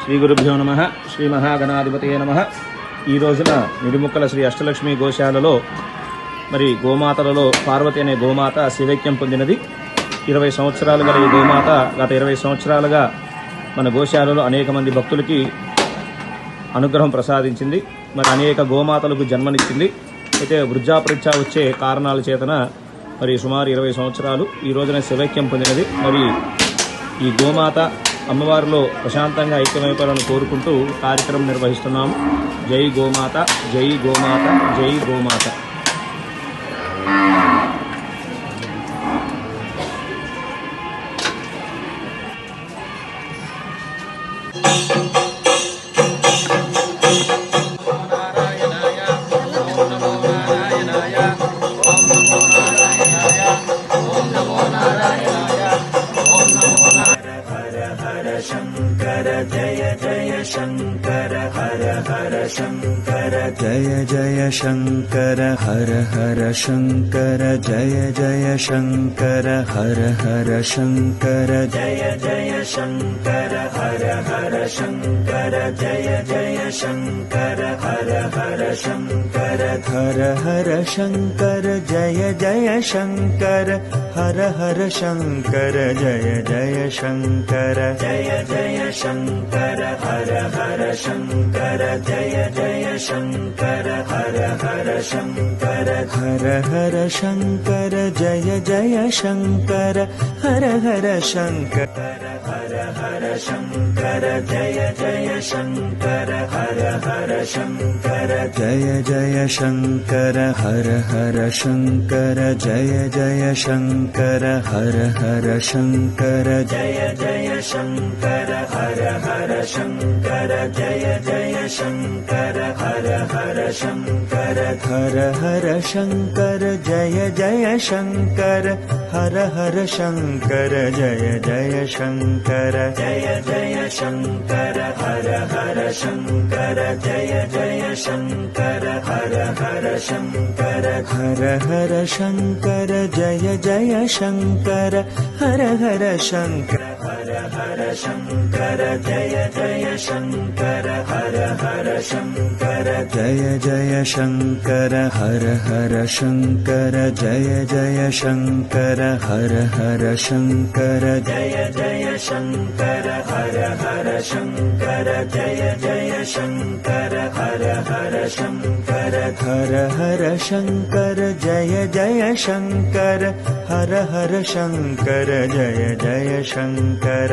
శ్రీ గురుభ్యో నమః. శ్రీ మహాగణాధిపతయే నమః. ఈ రోజున నిడుముక్కల శ్రీ అష్టలక్ష్మి గోశాలలో మరి గోమాతలలో పార్వతి అనే గోమాత శివైక్యం పొందినది. 20 సంవత్సరాలు గల ఈ గోమాత గత 20 సంవత్సరాలుగా మన గోశాలలో అనేక మంది భక్తులకి అనుగ్రహం ప్రసాదించింది. మరి అనేక గోమాతలకు జన్మనిచ్చింది. అయితే వృద్ధాపరీక్ష వచ్చే కారణాల చేతన మరి సుమారు 20 సంవత్సరాలు ఈ రోజున శివైక్యం పొందినది. మరి ఈ గోమాత అమ్మవారిలో ప్రశాంతంగా ఐక్యమైపోవాలని కోరుకుంటూ కార్యక్రమం నిర్వహిస్తున్నాము. జై గోమాత, జై గోమాత, జై గోమాత. शंकर जय जय शंकर हर हर शंकर जय जय शंकर हर हर शंकर जय जय शंकर हर हर शंकर जय जय शंकर हर हर शंकर जय जय शंकर हर हर शंकर हर हर शंकर जय जय शंकर हर हर शंकर जय जय शंकर जय जय शंकर हर हर शंकर जय जय शंकर हर हर शंकर हर हर शंकर जय जय शंकर हर हर शंकर हर हर शंकर जय जय शंकर हर हर शंकर जय जय शंकर हर हर शंकर जय जय शंकर हर हर शंकर जय जय शंकर हर हर शंकर जय जय शंकर हर हर शंकर हर हर शंकर जय जय शंकर हर हर शंकर जय जय शंकर जय जय शंकर हर हर शंकर जय जय शंकर हर हर शंकर हर हर शंकर जय जय शंकर हर हर शंकर हर हर शंकर जय जय शंकर हर हर शंकर जय जय शंकर हर हर शंकर जय जय शंकर हर हर शंकर जय जय शंकर हर हर शंकर जय जय शंकर हर हर शंकर हर हर शंकर जय जय शंकर हर हर शंकर जय जय शंकर.